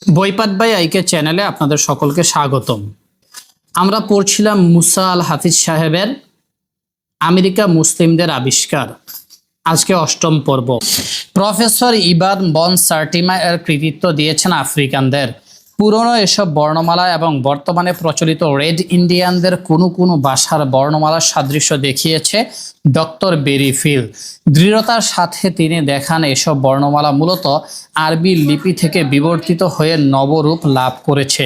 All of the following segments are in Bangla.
বইপাঠ বাই আইকে চ্যানেলে আপনাদের সকলকে স্বাগতম। আমরা পড়ছিলাম মুসা আল হাফিজ সাহেবের আমেরিকা মুসলিমদের আবিষ্কার। আজকে অষ্টম পর্ব। প্রফেসর ইবান বন সার্টিমা এর কৃতিত্ব দিয়েছেন আফ্রিকানদের। পুরনো এসব বর্ণমালা এবং বর্তমানে প্রচলিত রেড ইন্ডিয়ানদের কোনো ভাষার বর্ণমালার সাদৃশ্য দেখিয়েছে ডক্টর বেরিফিল। দৃঢ়তার সাথে তিনি দেখান এসব বর্ণমালা মূলত আরবি লিপি থেকে বিবর্তিত হয়ে নবরূপ লাভ করেছে।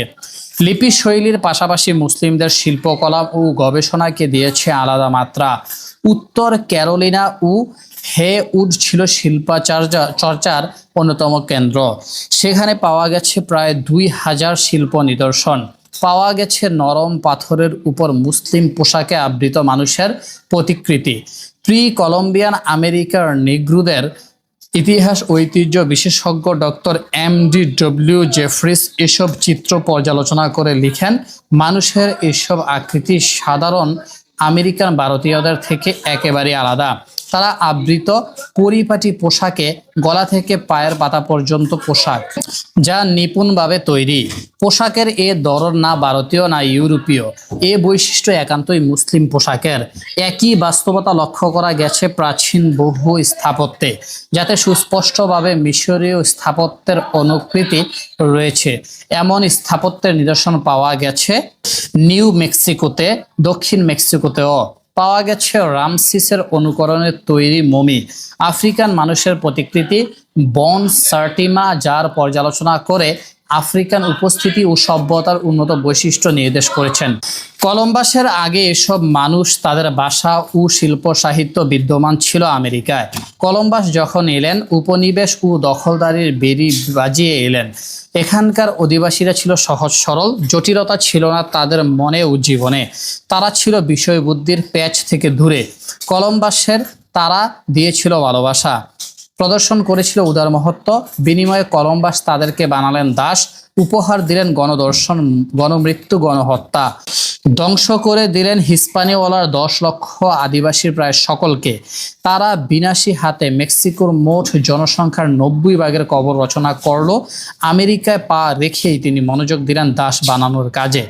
লিপি শৈলীর পাশাপাশি মুসলিমদের শিল্পকলা ও গবেষণাকে দিয়েছে আলাদা মাত্রা। উত্তর ক্যারোলিনা ও হেউড ছিল শিল্পাচর্চার অন্যতম কেন্দ্র। সেখানে পাওয়া গেছে প্রায় 2000 শিল্প নিদর্শন। পাওয়া গেছে নরম পাথরের উপর মুসলিম পোশাকে আবৃত মানুষের প্রতিকৃতি। প্রি কলম্বিয়ান আমেরিকার নিগ্রোদের ইতিহাস ঐতিহ্য বিশেষজ্ঞ ডক্টর MDW জেফ্রিস এসব চিত্র পর্যালোচনা করে লিখেন, মানুষের এসব আকৃতি সাধারণ আমেরিকান ভারতীয়দের থেকে একেবারে আলাদা। তারা আবৃত পরিপাটি পোশাকে, গলা থেকে পায়ের পাতা পর্যন্ত পোশাক, যা নিপুণভাবে তৈরি। পোশাকের এ ধরন না ভারতীয় না ইউরোপীয়। এ বৈশিষ্ট্য একান্তই মুসলিম পোশাকের। একই বাস্তবতা লক্ষ্য করা গেছে প্রাচীন বহু স্থাপত্যে, যাতে সুস্পষ্টভাবে মিশরীয় স্থাপত্যের অনুকৃতি রয়েছে। এমন স্থাপত্যের নিদর্শন পাওয়া গেছে নিউ মেক্সিকোতে, দক্ষিণ মেক্সিকোতেও। পাওয়া গেছে রামসিসের অনুকরণে তৈরি মমি। আফ্রিকান মানুষের প্রতিকৃতি বন সার্টিমা যার পর্যালোচনা করে আফ্রিকান উপস্থিতি ও সভ্যতার উন্নত বৈশিষ্ট্য নির্দেশ করেছেন। কলম্বাসের আগে এসব মানুষ, তাদের ভাষা ও শিল্প সাহিত্য বিদ্যমান ছিল আমেরিকায়। কলম্বাস যখন এলেন, উপনিবেশ ও দখলদারির বেড়ি বাজিয়ে এলেন। এখানকার অধিবাসীরা ছিল সহজ সরল, জটিলতা ছিল না তাদের মনে ও জীবনে। তারা ছিল বিষয়বুদ্ধির প্যাচ থেকে দূরে। কলম্বাসের তারা দিয়েছিল ভালোবাসা, প্রদর্শন করেছিল উদার মহত্ব। বিনিময়ে কলম্বাস তাদেরকে বানালেন দাস, উপহার দিলেন গণদর্শন, গণমৃত্যু, গণহত্যা। ধ্বংস করে দিলেন হিস্পানিওয়ালার 10 লক্ষ আদিবাসীর প্রায় সকলকে। তারা বিনাশী হাতে মেক্সিকোর মোট জনসংখ্যার 90 ভাগের কবর রচনা করল। আমেরিকায় পা রেখেই তিনি মনোযোগ দিলেন দাস বানানোর কাজে।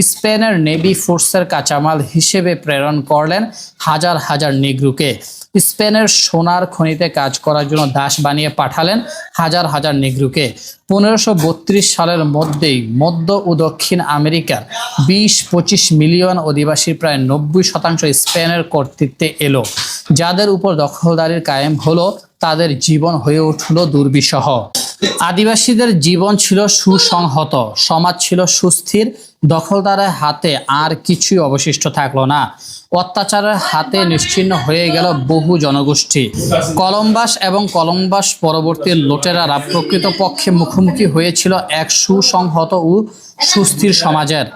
স্পেনের নেভি ফোর্সের কাঁচামাল হিসেবে প্রেরণ করলেন হাজার হাজার নিগ্রোকে। স্পেনের সোনার খনিতে কাজ করার জন্য দাস বানিয়ে পাঠালেন হাজার হাজার নিগ্রোকে। 1532 সালের মধ্যেই মধ্য ও দক্ষিণ আমেরিকার 20-25 মিলিয়ন অধিবাসীর প্রায় 90% স্পেনের কর্তৃত্বে এলো। যাদের উপর দখলদারির কায়েম হলো, তাদের জীবন হয়ে উঠল দুর্বিষহ। আদিবাসীদের জীবন ছিল সুসংহত, সমাজ ছিল সুস্থির। দখলদারের হাতে আর কিছুই অবশিষ্ট থাকলো না। অত্যাচারের হাতে নিশ্চিহ্ন হয়ে গেল বহু জনগোষ্ঠী। কলম্বাস এবং কলম্বাস পরবর্তী লুটেরারা প্রকৃতপক্ষে মুখোমুখি হয়েছিল এক সুসংহত ও সুস্থির সমাজের।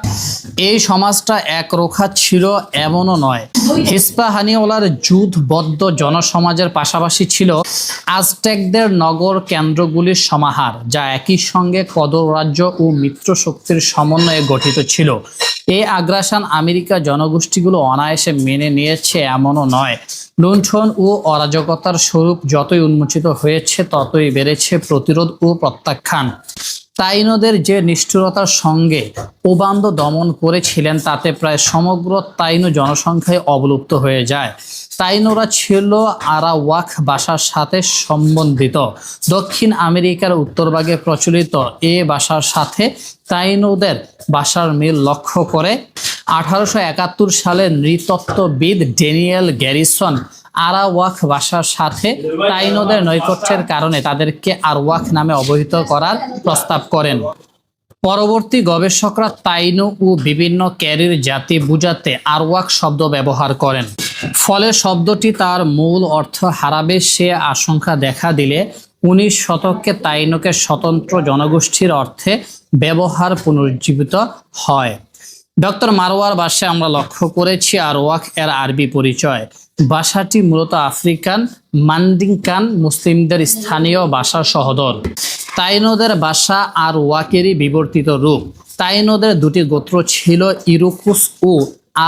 এই সমাজটা একরোখা ছিল এমনও নয়। হিস্পানিওলার যুদ্ধবদ্ধ জনসমাজের পাশাপাশি ছিল আজটেকদের নগর কেন্দ্রগুলির সমাহার, যা একই সঙ্গে কদর রাজ্য ও মিত্র শক্তির সমন্বয়ে গঠিত ছিল। এই আগ্রাসন আমেরিকা জনগোষ্ঠীগুলো অনায়াসে মেনে নিয়েছে এমনও নয়। লুণ্ঠন ও অরাজকতার স্বরূপ যতই উন্মোচিত হয়েছে, ততই বেড়েছে প্রতিরোধ ও প্রত্যাখ্যান। তাইনোদের যে নিষ্ঠুরতার সঙ্গে ওবান্দ দমন করেছিলেন, তাতে প্রায় সমগ্র তাইনো জনসংখ্যায় অবলুপ্ত হয়ে যায়। তাইনোরা ছিল আরাওয়াক ভাষার সাথে সম্বন্ধিত। দক্ষিণ আমেরিকার উত্তরভাগে প্রচলিত এ ভাষার সাথে তাইনোদের ভাষার মিল লক্ষ্য করে 1871 সালে নৃতত্ত্ববিদ ড্যানিয়েল গ্যারিসন আরাওয়াক ভাষার সাথে তাইনোদের নৈকট্যের কারণে তাদেরকে আরওয়াক নামে অভিহিত করার প্রস্তাব করেন। পরবর্তী গবেষকরা তাইনো ও বিভিন্ন ক্যারির জাতি বোঝাতে আরওয়াক শব্দ ব্যবহার করেন। ফলে শব্দটি তার মূল অর্থ হারাবে সে আশঙ্কা দেখা দিলে 19 শতকে তাইনোকে স্বতন্ত্র জনগোষ্ঠীর অর্থে ব্যবহার পুনরুজ্জীবিত হয়। ডক্টর মারওয়ার ভাষায় আমরা লক্ষ্য করেছি আরওয়াক এর আরবি পরিচয়। ভাষাটি মূলত আফ্রিকান মান্ডিংকান মুসলিমদের স্থানীয় ভাষার সহোদর। তাইনোদের ভাষা আরওয়াকেরই বিবর্তিত রূপ। তাইনোদের দুটি গোত্র ছিল, ইরুকুস ও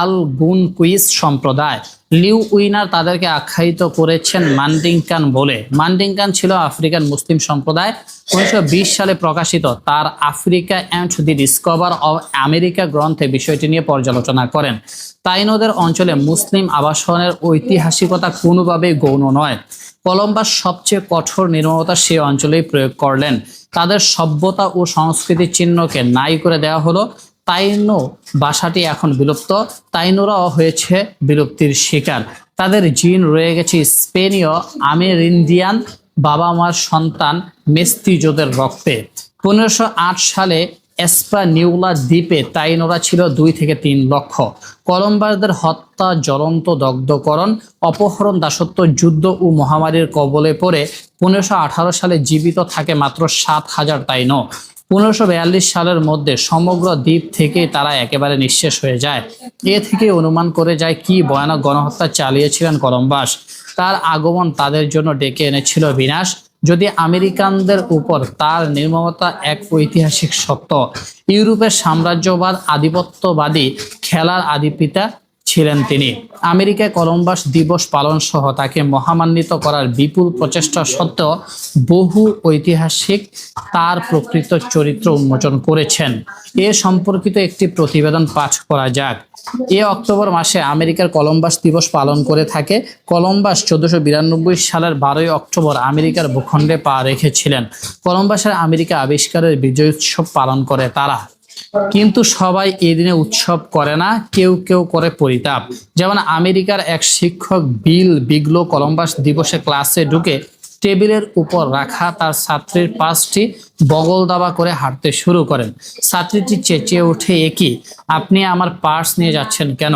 আলগুনকুইজ সম্প্রদায়। লিউ উইনার তাদেরকে আখ্যায়িত করেছেন মান্ডিংকান বলে। মান্ডিংকান ছিল আফ্রিকান মুসলিম সম্প্রদায়। 1920 সালে প্রকাশিত তার Africa and the discover of America গ্রন্থে বিষয়টি নিয়ে পর্যালোচনা করেন। তাইনোদের অঞ্চলে মুসলিম আবাসনের ঐতিহাসিকতা কোনোভাবেই গৌণ নয়। কলম্বাস সবচেয়ে কঠোর নির্মমতা সে অঞ্চলেই প্রয়োগ করলেন। তাদের সভ্যতা ও সংস্কৃতির চিহ্নকে নাই করে দেওয়া হলো। তাইনো ভাষাটি এখন বিলুপ্ত। তাইনোরাও হয়েছে বিলুপ্তির শিকার। তাদের জিন রয়ে গেছে স্পেনীয় আমেরিন্ডিয়ান বাবা মার সন্তান মেস্তিজোদের রক্তে। 1508 সালে এসপানিউলা দ্বীপে তাইনোরা ছিল 2 থেকে 3 লক্ষ। কলম্বাসদের হত্যা, জ্বলন্ত দগ্ধকরণ, অপহরণ, দাসত্ব, যুদ্ধ ও মহামারীর কবলে পড়ে 1518 সালে জীবিত থাকে মাত্র 7,000 তাইনো। 1542 সালের মধ্যে সমগ্র দ্বীপ থেকে তারা একেবারে নিঃশেষ হয়ে যায়। এ থেকে অনুমান করে যায় কি ভয়ানক গণহত্যা চালিয়েছিলেন কলম্বাস। তার আগমন তাদের জন্য ডেকে এনেছিল বিনাশ। যদি আমেরিকানদের উপর তার নির্মমতা এক ঐতিহাসিক সত্য। ইউরোপের সাম্রাজ্যবাদ, আধিপত্যবাদী খেলার আদিপিতা ছিলেন তিনি। আমেরিকায় কলম্বাস দিবস পালন সহ তাকে মহামান্বিত করার বিপুল প্রচেষ্টা সত্ত্বেও বহু ঐতিহাসিক তার প্রকৃত চরিত্র উন্মোচন করেছেন। এ সম্পর্কিত একটি প্রতিবেদন পাঠ করা যাক। অক্টোবর মাসে আমেরিকার কলম্বাস দিবস পালন করে থাকে। কলম্বাস 1492 সালের 12 অক্টোবর আমেরিকার ভূখণ্ডে পা রেখেছিলেন। কলম্বাসের আমেরিকা আবিষ্কারের বিজয় উৎসব পালন করে তারা। কিন্তু সবাই এই দিনে উৎসব করে না, কেউ কেউ করে পরিতাপ। যেমন আমেরিকার এক শিক্ষক বিল বিগলো কলম্বাস দিবসে ক্লাসে ঢুকে টেবিলের উপর রাখা তার ছাত্রীর পাশটি বগল দাবা করে হাঁটতে শুরু করেন। ছাত্রীটি চেঁচিয়ে ওঠে, একই, আপনি আমার পার্স নিয়ে যাচ্ছেন কেন?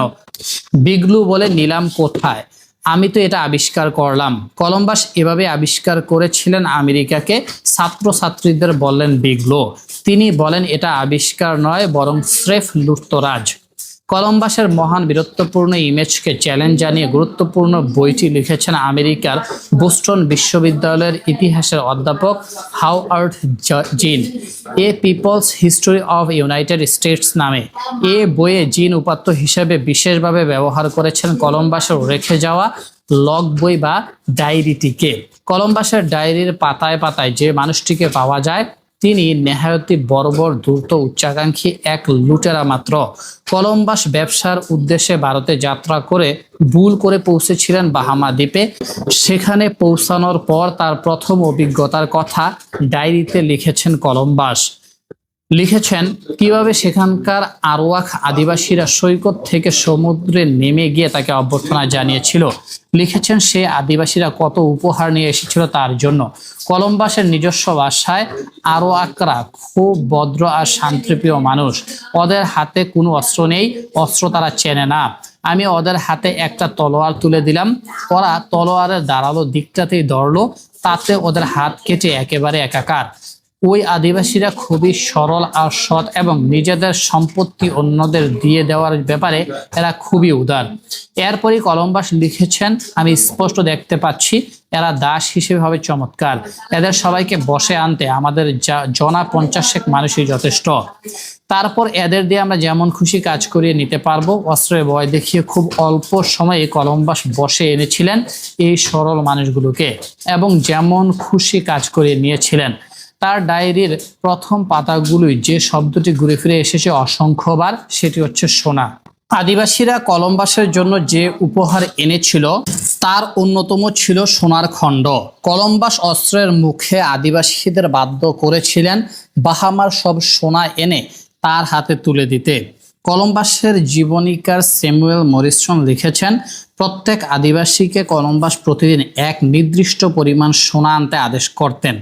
বিগলু বলে, নিলাম কোথায়? আমি তো এটা আবিষ্কার করলাম। কলম্বাস এভাবে আবিষ্কার করেছিলেন আমেরিকাকে, ছাত্রছাত্রীদের বললেন বিগলো। তিনি বলেন এটা আবিষ্কার নয়, বরং স্রেফ লুটতরাজ। কলম্বাসের মহান বীরত্বপূর্ণ ইমেজকে চ্যালেঞ্জ জানিয়ে গুরুত্বপূর্ণ বইটি লিখেছেন আমেরিকার বোস্টন বিশ্ববিদ্যালয়ের ইতিহাসের অধ্যাপক Howard Zinn, a people's history of united states নামে। এ বইয়ে জিন উপাত্ত হিসেবে বিশেষভাবে ব্যবহার করেছেন কলম্বাসের রেখে যাওয়া লগ বই বা ডায়েরিটিকে। কলম্বাসের ডায়েরির পাতায় পাতায় যে মানুষটিকে পাওয়া যায় তিনি নেহায়তি বর্বর, ধূর্ত, উচ্চাকাঙ্ক্ষী এক লুটেরা মাত্র। কলম্বাস ব্যবসার উদ্দেশ্যে ভারতে যাত্রা করে ভুল করে পৌঁছেছিলেন বাহামা দ্বীপে। সেখানে পৌঁছানোর পর তার প্রথম অভিজ্ঞতার কথা ডায়েরিতে লিখেছেন কলম্বাস। লিখেছেন কিভাবে সেখানকার আরওয়াক আদিবাসীরা সৈকত থেকে সমুদ্রে নেমে গিয়ে তাকে অভ্যর্থনা জানিয়েছিল। লিখেছেন সে আদিবাসীরা কত উপহার নিয়ে এসেছিল তার জন্য। কলম্বাসের নিজস্ব ভাষায় আরওয়াকরা খুব ভদ্র আর শান্তিপ্রিয় মানুষ। ওদের হাতে কোনো অস্ত্র নেই, অস্ত্র তারা চেনে না। আমি ওদের হাতে একটা তলোয়ার তুলে দিলাম, ওরা তলোয়ারের ধারালো দিকটাতেই ধরলো, তাতে ওদের হাত কেটে একেবারে একাকার। ওই আদিবাসীরা খুবই সরল আর সৎ এবং নিজেদের সম্পত্তি অন্যদের দিয়ে দেওয়ার ব্যাপারে এরা খুবই উদার। এরপরই কলম্বাস লিখেছেন, আমি স্পষ্ট দেখতে পাচ্ছি এরা দাস হিসেবে হবে চমৎকার। এদের সবাইকে বসে আনতে আমাদের জনা 50 মানুষই যথেষ্ট। তারপর এদের দিয়ে আমরা যেমন খুশি কাজ করিয়ে নিতে পারবো। অস্ত্রের ভয় দেখিয়ে খুব অল্প সময়ে কলম্বাস বসে এনেছিলেন এই সরল মানুষগুলোকে এবং যেমন খুশি কাজ করিয়ে নিয়েছিলেন। তার ডায়েরির প্রথম পাতাগুলোই যে শব্দটি ঘুরে ফিরে এসেছে অসংখ্যবার, সেটি হচ্ছে সোনা। আদিবাসীরা কলম্বাসের জন্য যে উপহার এনেছিল তার অন্যতম ছিল সোনার খণ্ড। কলম্বাস অস্ত্রের মুখে আদিবাসীদের বাধ্য করেছিলেন বাহামার সব সোনা এনে তার হাতে তুলে দিতে। কলম্বাসের জীবনীকার স্যামুয়েল মরিসন লিখেছেন, প্রত্যেক আদিবাসীকে কলম্বাস প্রতিদিন এক নির্দিষ্ট পরিমাণ সোনা আনতে আদেশ করতেন।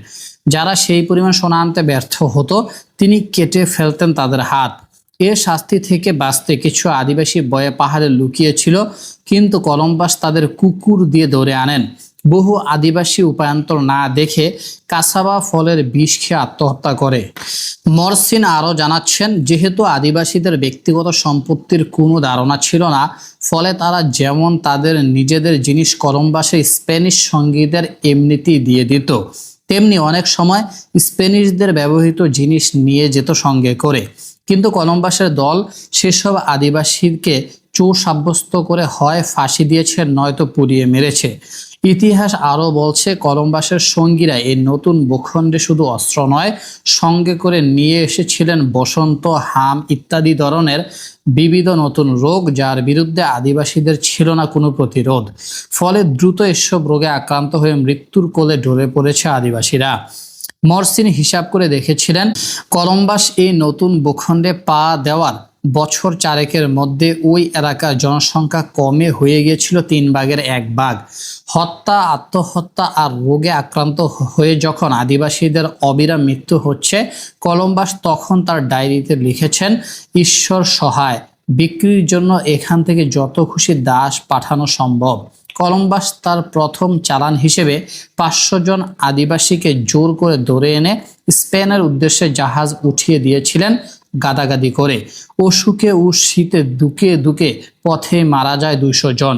যারা সেই পরিমাণ সোনা আনতে ব্যর্থ হতো তিনি কেটে ফেলতেন তাদের হাত। এর শাস্তি থেকে বাঁচতে কিছু আদিবাসী ভয়ে পাহাড়ে লুকিয়েছিল, কিন্তু কলম্বাস তাদের কুকুর দিয়ে ধরে আনেন। বহু আদিবাসী উপায়ান্তর না দেখে কাসাবা ফলের বিষ খেয়ে আত্মহত্যা করে। মরসিন আরও জানাচ্ছেন, যেহেতু আদিবাসীদের ব্যক্তিগত সম্পত্তির কোনো ধারণা ছিল না, ফলে তারা যেমন তাদের নিজেদের জিনিস কলম্বাসের স্প্যানিশ সঙ্গীদের এমনিতেই দিয়ে দিত, তেমনি অনেক সময় স্প্যানিশদের ব্যবহৃত জিনিস নিয়ে যেত সঙ্গে করে। কিন্তু কলম্বাসের দল সেসব আদিবাসীকে চোর সাব্যস্ত করে হয় ফাঁসি দিয়েছে নয়তো পুড়িয়ে মেরেছে। ইতিহাস আরো বলছে কলম্বাসের সঙ্গীরা এই নতুন ভূখণ্ডে শুধু অস্ত্র নয়, সঙ্গে করে নিয়ে এসেছিলেন বসন্ত, হাম ইত্যাদি ধরনের বিবিধ নতুন রোগ, যার বিরুদ্ধে আদিবাসীদের ছিল না কোনো প্রতিরোধ। ফলে দ্রুত এসব রোগে আক্রান্ত হয়ে মৃত্যুর কোলে ঢলে পড়েছে আদিবাসীরা। মরসিন হিসাব করে দেখেছিলেন কলম্বাস এই নতুন ভূখণ্ডে পা দেওয়ার বছর চারেকের মধ্যে ওই এলাকার জনসংখ্যা কমে হয়ে গিয়েছিল 1/3। হত্যা, আত্মহত্যা আর রোগে আক্রান্ত হয়ে যখন আদিবাসীদের অবিরাম মৃত্যু হচ্ছে, কলম্বাস তখন তার ডায়েরিতে লিখেছেন, ঈশ্বর সহায়, বিক্রির জন্য এখান থেকে যত খুশি দাস পাঠানো সম্ভব। কলম্বাস তার প্রথম চালান হিসেবে 500 জন আদিবাসীকে জোর করে ধরে এনে স্পেনের উদ্দেশ্যে জাহাজ উঠিয়ে দিয়েছিলেন গাদাগাদি করে। অসুখে ও শীতে দুকে দুকে পথে মারা যায় 200 জন।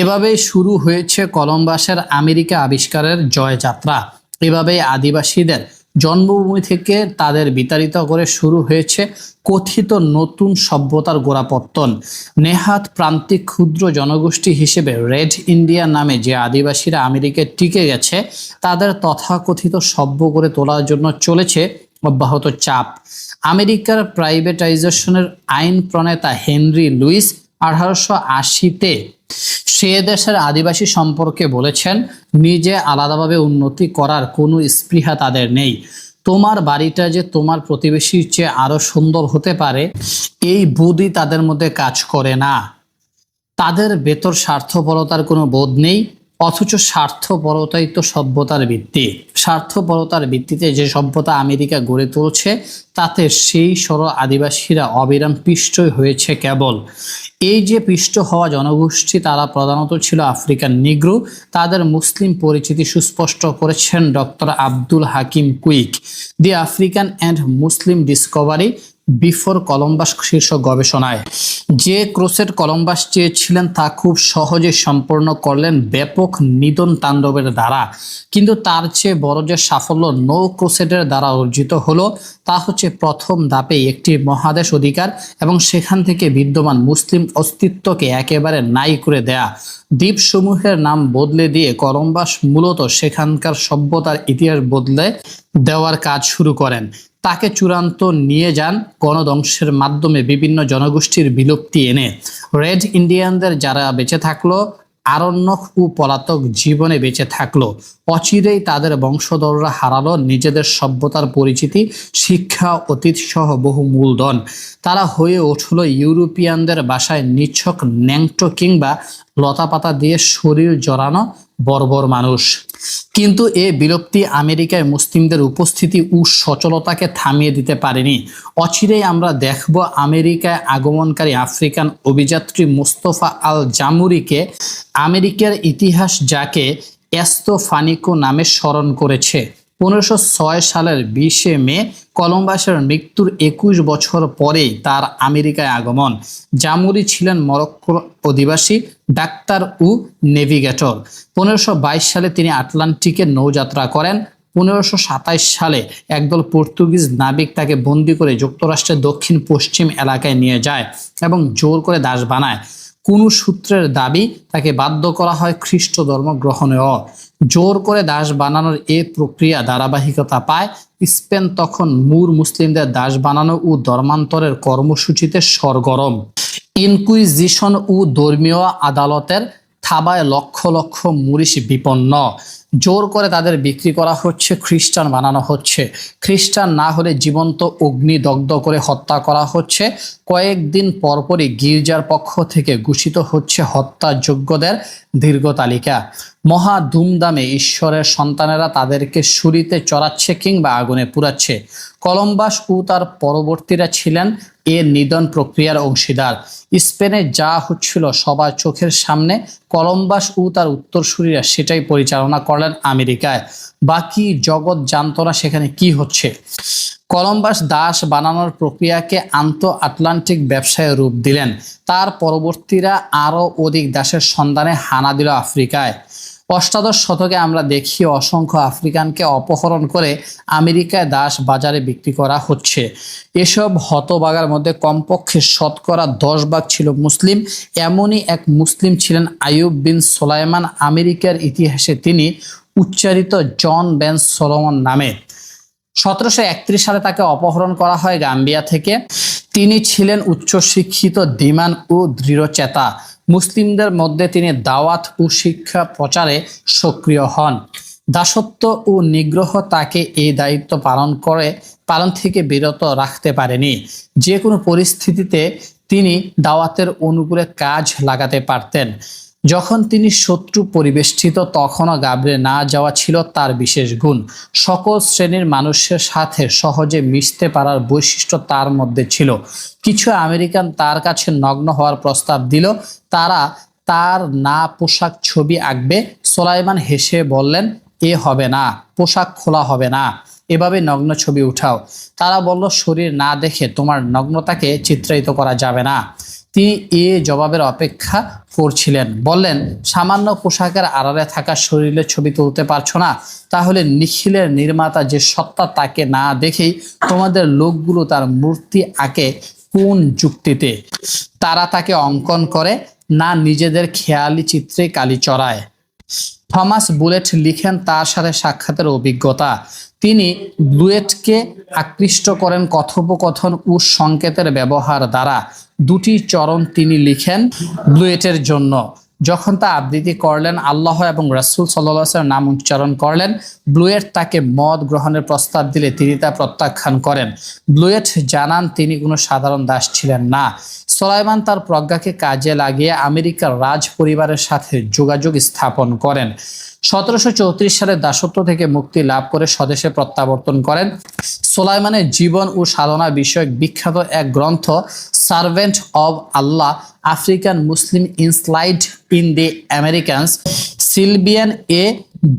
এভাবেই শুরু হয়েছে কলম্বাসের আমেরিকা আবিষ্কারের জয়যাত্রা। এভাবেই আদিবাসীদের জন্মভূমি থেকে তাদের বিতাড়িত করে শুরু হয়েছে কথিত নতুন সভ্যতার গোড়াপত্তন। নেহাত প্রান্তিক ক্ষুদ্র জনগোষ্ঠী হিসেবে রেড ইন্ডিয়া নামে যে আদিবাসীরা আমেরিকায় টিকে গেছে, তাদের তথাকথিত সভ্য করে তোলার জন্য চলেছে অব্যাহত চাপ। আমেরিকার প্রাইভেটাইজেশনের আইন প্রণেতা হেনরি লুইস 1880-তে সে দেশের আদিবাসী সম্পর্কে বলেছেন, নিজে আলাদাভাবে উন্নতি করার কোনো স্পৃহা তাদের নেই। তোমার বাড়িটা যে তোমার প্রতিবেশীর চেয়ে আরো সুন্দর হতে পারে, এই বুদ্ধি তাদের মধ্যে কাজ করে না। তাদের ভেতর স্বার্থপরতার কোনো বোধ নেই, অথচ স্বার্থপরতাই তো সভ্যতার ভিত্তি। স্বার্থপরতার ভিত্তিতে যে সভ্যতা আমেরিকা গড়ে তুলছে, তাতে সেই সরল আদিবাসীরা অবিরাম পিষ্টই হয়েছে কেবল। এই যে পিষ্ট হওয়া জনগোষ্ঠী, তারা প্রধানত ছিল আফ্রিকান নিগ্রো। তাদের মুসলিম পরিচিতি সুস্পষ্ট করেছেন doctor Abdul Hakim quick, the African and Muslim Discovery before Columbus শীর্ষক গবেষণায়। যে ক্রুসেড কলম্বাস চেয়েছিলেন তা খুব সহজে সম্পন্ন করলেন ব্যাপক নিধন তাণ্ডবের দ্বারা। কিন্তু তার চেয়ে বড় যে সাফল্য নৌ ক্রুসেডের দ্বারা অর্জিত হলো, তা হচ্ছে প্রথম ধাপে একটি মহাদেশ অধিকার এবং সেখান থেকে বিদ্যমান মুসলিম অস্তিত্বকে একেবারে নাই করে দেয়া। দ্বীপসমূহের নাম বদলে দিয়ে কলম্বাস মূলত সেখানকার সভ্যতার ইতিহাস বদলে দেওয়ার কাজ শুরু করেন। তাকে চূড়ান্ত নিয়ে যান গণধ্বংসের মাধ্যমে বিভিন্ন জনগোষ্ঠীর বিলুপ্তি এনে। রেড ইন্ডিয়ানদের যারা বেঁচে থাকলো, আরণ্যক ও পলাতক জীবনে বেঁচে থাকলো, অচিরেই তাদের বংশধররা হারালো নিজেদের সভ্যতার পরিচিতি, শিক্ষা, অতীত সহ বহু মূলধন। তারা হয়ে উঠল ইউরোপিয়ানদের বাসায় নিছক ন্যাংটো কিংবা লতাপাতা দিয়ে শরীর জড়ানো বর্বর মানুষ। কিন্তু এ বিলুপ্তি আমেরিকায় মুসলিমদের উপস্থিতি ও সচলতাকে থামিয়ে দিতে পারেনি। অচিরেই আমরা দেখব আমেরিকায় আগমনকারী আফ্রিকান অভিযাত্রী মুস্তফা আল জামুরিকে। আমেরিকার ইতিহাস যাকে এস্তফানিকো নামে স্মরণ করেছে। 1506 সালের 20 মে কলম্বাসের মৃত্যুর 21 বছর পরেই তার আমেরিকায় আগমন। জামুরি ছিলেন মরক্কোর অধিবাসী, ডাক্তার ও নেভিগেটর। 1522 সালে তিনি আটলান্টিকে নৌযাত্রা করেন। 1527 সালে একদল পর্তুগিজ নাবিক তাকে বন্দী করে যুক্তরাষ্ট্রের দক্ষিণ পশ্চিম এলাকায় নিয়ে যায় এবং জোর করে দাস বানায়। কোন সূত্রের দাবি তাকে বাধ্য করা হয় খ্রিস্ট ধর্ম গ্রহণেও। জোর করে দাস বানানোর এ প্রক্রিয়া ধারাবাহিকতা পায়। স্পেন তখন মুসলিমদের দাস বানানো ও ধর্মান্তরের কর্মসূচিতে সরগরম। ইনকুইজিশন ও ধর্মীয় আদালতের থাবায় লক্ষ লক্ষ মুরিশ বিপন্ন। জোর করে তাদের বিক্রি করা হচ্ছে, খ্রিস্টান বানানো হচ্ছে। খ্রিস্টান না হলে জীবন্ত অগ্নিদগ্ধ করে হত্যা করা হচ্ছে। কয়েকদিন পরপরই গির্জার পক্ষ থেকে ঘোষিত হচ্ছে হত্যাযোগ্যদের দীর্ঘ তালিকা। মহা ধুমধামে ঈশ্বরের সন্তানেরা তাদেরকে ছুরিতে চড়াচ্ছে কিংবা আগুনে পুড়াচ্ছে। কলম্বাস ও তার পরবর্তীরা ছিলেন এ নিধন প্রক্রিয়ার অংশীদার। স্পেনে যা হচ্ছিল সবার চোখের সামনে, কলম্বাস ও তার উত্তরসূরিরা সেটাই পরিচালনা করলেন আমেরিকায়। বাকি জগৎ জানতো না সেখানে কি হচ্ছে। কলম্বাস দাস বানানোর প্রক্রিয়াকে আন্তঃআটলান্টিক ব্যবসায় রূপ দিলেন। তার পরবর্তীরা আরও অধিক দাসের সন্ধানে হানা দিল আফ্রিকায়। অষ্টাদশ শতকে আমরা দেখি অসংখ্য আফ্রিকানকে অপহরণ করে আমেরিকায় দাস বাজারে বিক্রি করা হচ্ছে। এসব হতভাগার মধ্যে কমপক্ষে শতকরা 10 ভাগ ছিল মুসলিম। এমনই এক মুসলিম ছিলেন আইয়ুব বিন সুলাইমান। আমেরিকার ইতিহাসে তিনি উচ্চারিত জন বেন সলোমন নামে। 1731 সালে তাকে অপহরণ করা হয় গাম্বিয়া থেকে। তিনি ছিলেন উচ্চশিক্ষিত, ধীমান ও দৃঢ়চেতা। মুসলিমদের মধ্যে তিনি দাওয়াত ও শিক্ষা প্রচারে সক্রিয় হন। দাসত্ব ও নিগ্রহ তাকে এই দায়িত্ব পালন থেকে বিরত রাখতে পারেনি। যে কোনো পরিস্থিতিতে তিনি দাওয়াতের অনুকূলে কাজ লাগাতে পারতেন। যখন তিনি শত্রু পরিবেষ্টিত তখনও ঘাবড়ে না যাওয়া ছিল তার বিশেষ গুণ। সকল শ্রেণীর মানুষের সাথে সহজে মিশতে পারার বৈশিষ্ট্য তার মধ্যে ছিল। কিছু আমেরিকান তার কাছে নগ্ন হওয়ার প্রস্তাব দিল, তারা তার না পোশাক ছবি আঁকবে। সুলাইমান হেসে বললেন, এ হবে না, পোশাক খোলা হবে না, এভাবে নগ্ন ছবি উঠাও। তারা বলল, শরীর না দেখে তোমার নগ্নতাকে চিত্রায়িত করা যাবে না। তিনি এ জবাবের অপেক্ষা করছিলেন। বললেন, সামান্য পোশাকের আড়ালে থাকা শরীরের ছবি তুলতে পারছো না? তাহলে নিখিলের নির্মাতা যে সত্তা, তাকে না দেখেই তোমাদের লোকগুলো তার মূর্তি আঁকে কোন যুক্তিতে? তারা তাকে অঙ্কন করে না নিজেদের খেয়ালি চিত্রে কালি চড়ায়? থমাস বুলেট লিখেন তার সাথে সাক্ষাতের অভিজ্ঞতা। তিনি ব্লুয়েটকে আকৃষ্ট করেন কথোপকথন ও সংকেতের ব্যবহার দ্বারা। 2টি চরণ তিনি লিখেন ব্লুয়েটের জন্য। যখন তা আবৃত্তি করলেন, আল্লাহ এবং রাসূল সাল্লাল্লাহু আলাইহি ওয়াসাল্লামের নাম উচ্চারণ করলেন। ব্লুয়েট তাকে মদ গ্রহণের প্রস্তাব দিলে তিনি তা প্রত্যাখ্যান করেন। ব্লুয়েট জানান তিনি কোনো সাধারণ দাস ছিলেন না। সুলাইমান তার প্রজ্ঞাকে কাজে লাগিয়ে আমেরিকার রাজ পরিবারের সাথে যোগাযোগ স্থাপন করেন। 1734 সালে দাসত্ব থেকে মুক্তি লাভ করে স্বদেশে প্রত্যাবর্তন করেন। সুলাইমানের জীবন ও সাধনা বিষয়ক বিখ্যাত এক গ্রন্থ servant of Allah, African Muslim enslaved in the Americans, Sylviane A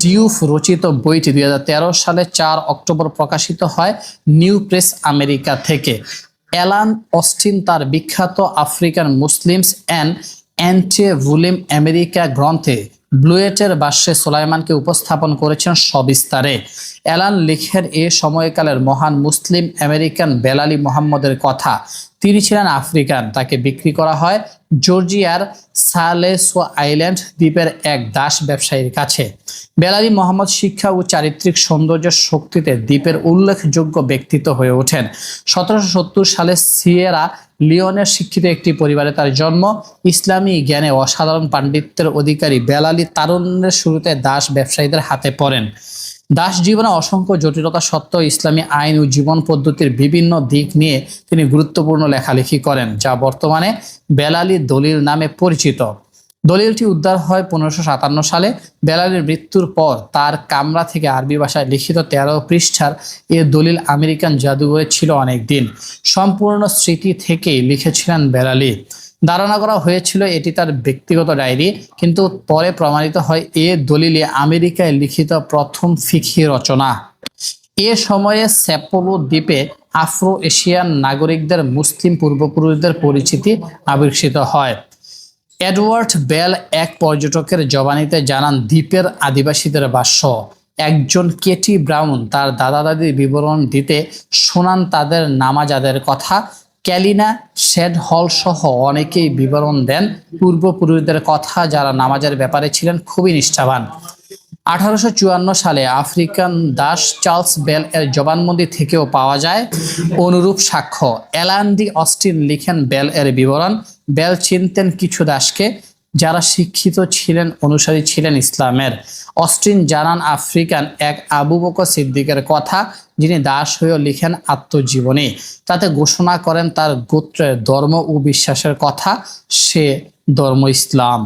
Diouf রচিত বইটি 2013 সালে 4 অক্টোবর প্রকাশিত হয় নিউ প্রেস আমেরিকা থেকে। অ্যালান অস্টিন তার বিখ্যাত African Muslims and antebellum America গ্রন্থে ব্লুয়েটের ভাষ্যে সুলাইমানকে উপস্থাপন করেছেন সবিস্তারে। অ্যালান লিখেন, এ সময়কালের মহান মুসলিম আমেরিকান বেলালি মোহাম্মদের কথা। তিনি ছিলেন আফ্রিকান। তাকে বিক্রি করা হয় জর্জিয়ার সালেসো আইল্যান্ড দ্বীপের এক দাস ব্যবসায়ীর কাছে। বেলালি মোহাম্মদ শিক্ষা ও চারিত্রিক সৌন্দর্যের শক্তিতে দ্বীপের উল্লেখযোগ্য ব্যক্তিত্ব হয়ে ওঠেন। 1770 সালে সিয়েরা লিওনের শিক্ষিত একটি পরিবারে তার জন্ম। ইসলামী জ্ঞানে অসাধারণ পাণ্ডিত্যের অধিকারী বেলালি তারুণ্যের শুরুতে দাস ব্যবসায়ীদের হাতে পড়েন। দাস জীবনে অসংখ্য জটিলতা সত্ত্বেও ইসলামী আইন ও জীবন পদ্ধতির বিভিন্ন দিক নিয়ে তিনি গুরুত্বপূর্ণ লেখালেখি করেন, যা বর্তমানে বেলালি দলিল নামে পরিচিত। দলিলটি উদ্ধার হয় 1557 সালে। বেলালির মৃত্যুর পর তার কামরা থেকে আরবি ভাষায় লিখিত 13 পৃষ্ঠার এ দলিল আমেরিকান জাদুঘরে ছিল অনেক দিন। সম্পূর্ণ স্মৃতি থেকেই লিখেছিলেন বেলালি। ধারণা করা হয়েছিল এটি তার ব্যক্তিগত ডায়েরি, কিন্তু পরে প্রমাণিত হয় এ দলিলে আমেরিকায় লিখিত প্রথম ফিকহি রচনা। এ সময়ে সেপোলো দ্বীপে আফ্রো এশিয়ান নাগরিকদের মুসলিম পূর্বপুরুষদের পরিচিতি আবির্ভূত হয়। এডওয়ার্ড বেল এক পর্যটকের জবানিতে জানান, দ্বীপের আদিবাসীদের বাস। একজন কেটি ব্রাউন তার দাদা দাদির বিবরণ দিতে শোনান তাদের নামাজাদের কথা। ক্যালিনা শেড হল সহ অনেকেই বিবরণ দেন পূর্বপুরুষদের কথা, যারা নামাজের ব্যাপারে ছিলেন খুবই নিষ্ঠাবান। 1854 সালে আফ্রিকান দাস চার্লস বেল এর জবানবন্দি থেকেও পাওয়া যায় অনুরূপ সাক্ষ্য। অ্যালান ডি অস্টিন লিখেন বেল এর বিবরণ। বেল চিনতেন কিছু দাসকে, যারা শিক্ষিত ছিলেন, অনুসারী ছিলেন ইসলামের। অস্টিন জানান আফ্রিকান এক আবু বকর সিদ্দিকের কথা, যিনি দাস হয়েও লিখেন আত্মজীবনী। তাতে ঘোষণা করেন তার গোত্রের ধর্ম ও বিশ্বাসের কথা, সে ধর্ম ইসলাম।